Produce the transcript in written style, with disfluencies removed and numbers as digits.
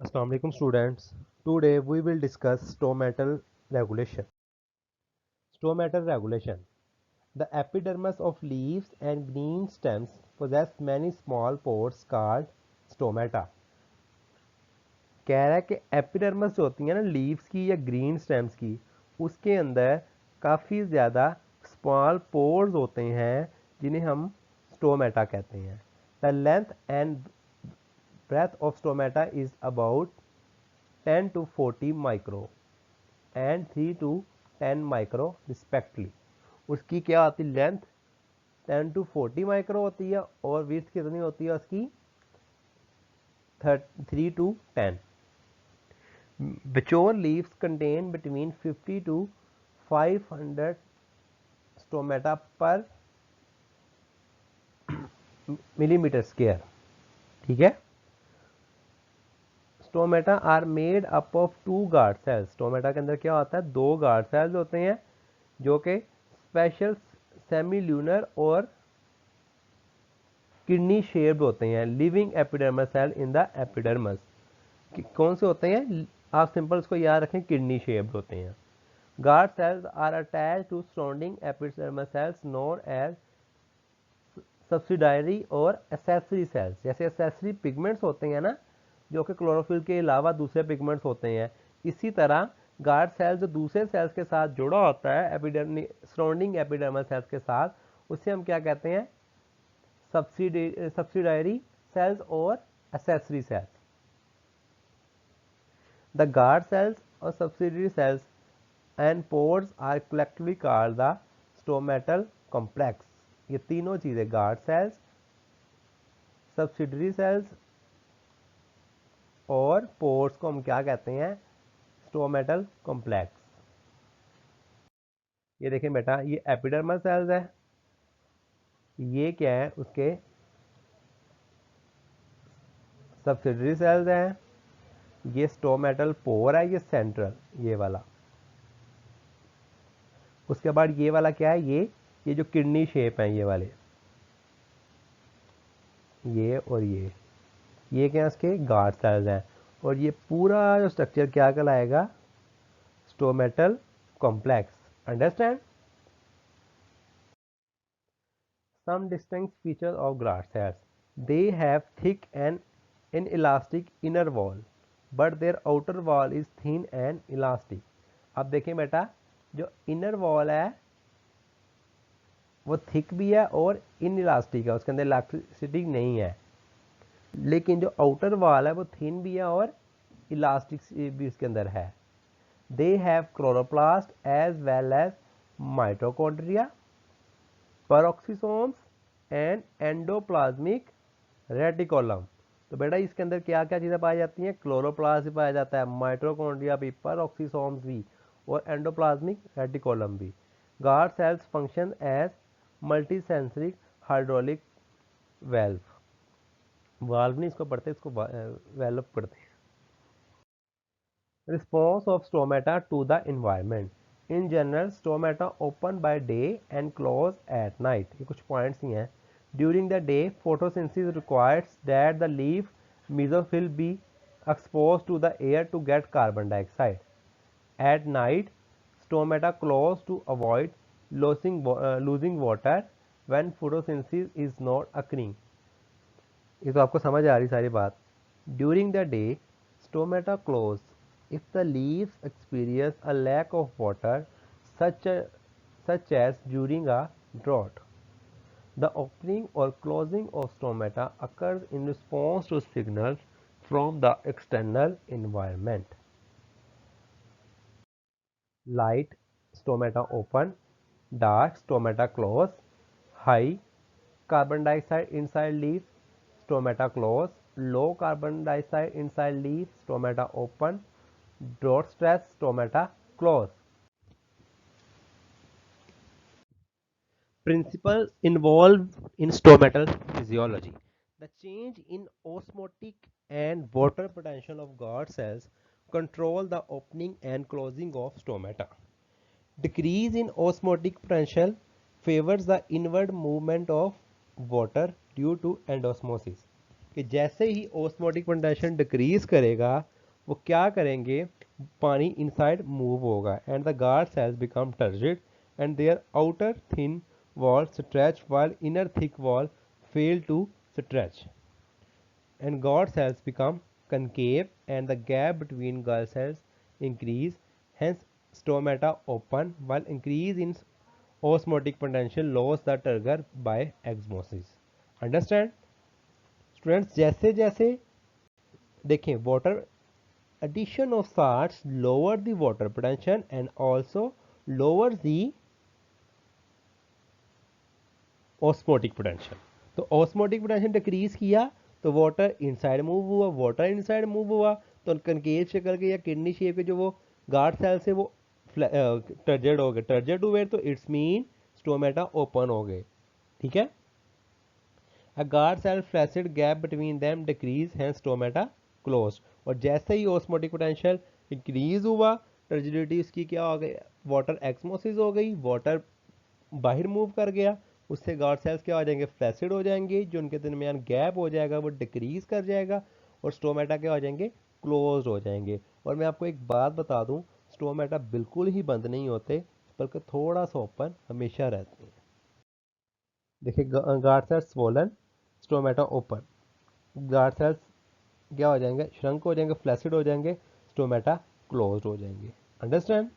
Assalamu alaikum students. Today we will discuss stomatal regulation. Stomatal regulation. The epidermis of leaves and green stems possess many small pores called stomata. कह रहा है कि epidermis जो होती है ना leaves की या ग्रीन स्टेम्स की उसके अंदर काफ़ी ज़्यादा स्मॉल पोर्स होते हैं जिन्हें हम स्टोमेटा कहते हैं. The length and breadth of stomata is about 10 to 40 micro and 3 to 10 micro respectively. उसकी क्या आती लेंथ 10 to 40 माइक्रो होती है और विड्थ कितनी होती है उसकी 3 to 10. Mature leaves contain between 50 to 500 stomata per millimeter square. ठीक है. Stomata are made up of 2 guard cells. Stomata के अंदर क्या होता है 2 गार्ड सेल्स होते हैं जो कि स्पेशल सेमील्यूनर और किडनी शेप्ड होते हैं. Living epidermis cell in the epidermis. कौन से होते हैं आप सिंपल इसको याद रखें किडनी शेप्ड होते हैं. Guard cells are attach to surrounding epidermis cells known as subsidiary और एसेसरी सेल्स. जैसे एसेसरी पिगमेंट्स होते हैं ना जो कि क्लोरोफिल के अलावा दूसरे पिगमेंट्स होते हैं, इसी तरह गार्ड सेल जो दूसरे सेल्स के साथ जुड़ा होता है सराउंडिंग एपिडर्मल सेल्स के साथ, उसे हम क्या कहते हैं सब्सिडायरी सेल्स और accessory cells. The guard cells और subsidiary cells and pores are collectively called the stomatal complex. ये तीनों चीज़ें गार्ड सेल्स, सब्सिडरी सेल्स और पोर्स को हम क्या कहते हैं स्टोमेटल कॉम्प्लेक्स. ये देखें बेटा ये एपिडर्मल सेल्स है, ये क्या है उसके सब्सिडरी सेल्स हैं, ये स्टोमेटल पोर है, ये सेंट्रल ये वाला. उसके बाद ये वाला क्या है ये जो किडनी शेप है ये वाले, ये और ये क्या है उसके गार्ड सेल्स हैं. और ये पूरा जो स्ट्रक्चर क्या कहलाएगा stomatal complex. Understand. Some distinct features of guard cells. They have thick and inelastic inner wall, but their outer wall is thin and elastic. अब देखें बेटा जो इनर वॉल है वो थिक भी है और इनइलास्टिक है, उसके अंदर इलास्टिसिटी नहीं है. लेकिन जो आउटर वॉल है वो थिन भी है और इलास्टिक भी उसके अंदर है. They have chloroplast as well as mitochondria, peroxisomes and endoplasmic reticulum. तो बेटा इसके अंदर क्या क्या चीज़ें पाई जाती हैं क्लोरोप्लास्ट भी पाया जाता है, माइटोकॉन्ड्रिया भी, पेरोक्सिसोम्स भी और एंडोप्लाज्मिक रेटिकुलम भी. Guard cells function as multisensory hydraulic valve. Valve नहीं इसको पढ़ते, इसको वेल्व पढ़ते हैं. Response of stomata to the environment. In general stomata open by day and close at night. ये कुछ पॉइंट्स ही हैं. During the day photosynthesis requires that the leaf mesophyll be exposed to the air to get carbon dioxide. At night, stomata close to avoid losing water when photosynthesis is not occurring. ये तो आपको समझ आ रही सारी बात. During the day, stomata close if the leaves experience a lack of water such as during a drought. The opening or closing of stomata occurs in response to signals from the external environment. Light stomata open, dark stomata close, high carbon dioxide inside leaf stomata close, low carbon dioxide inside leaf stomata open, drought stress stomata close. Principles involved in stomatal physiology. The change in osmotic and water potential of guard cells control the opening and closing of stomata. Decrease in osmotic potential favors the inward movement of water due to endosmosis. कि जैसे ही osmotic potential decrease करेगा वो क्या करेंगे, पानी inside move होगा and the guard sales become turgid and their outer thin wall stretch while inner thick wall fail to stretch and guard cells become concave and the gap between guard cells increase, hence stomata open while increase in osmotic potential lowers the trigger by osmosis. Understand? Students जैसे जैसे देखें water addition of salts lower the water potential and also lower the osmotic potential. तो osmotic potential decrease किया तो water inside move हुआ, water inside move हुआ तो concave शक्ल के या किडनी शेप के जो वो गार्ड सेल्स है वो टर्जेड हो गए, टर्जेड हुए तो इट्स मीन स्टोमेटा ओपन हो गए। ठीक है, A guard cell flaccid gap between them decrease hence stomata closed। और जैसे ही osmotic potential इंक्रीज हुआ टर्जिडिटी उसकी क्या हो गई, वाटर एक्समोसिस हो गई, वाटर बाहर मूव कर गया, उससे गार्ड सेल्स क्या हो जाएंगे, फ्लैसिड हो जाएंगे, जो उनके दरमियान गैप हो जाएगा वो डिक्रीज कर जाएगा और स्टोमेटा क्या हो जाएंगे, क्लोज हो जाएंगे। और मैं आपको एक बात बता दूं, स्टोमेटा बिल्कुल ही बंद नहीं होते बल्कि थोड़ा सा ओपन हमेशा रहते हैं। देखिए guard cells swollen, stomata open, guard cells क्या हो जाएंगे, श्रंक हो जाएंगे, फ्लैसिड हो जाएंगे, स्टोमेटा क्लोज हो जाएंगे। अंडरस्टैंड?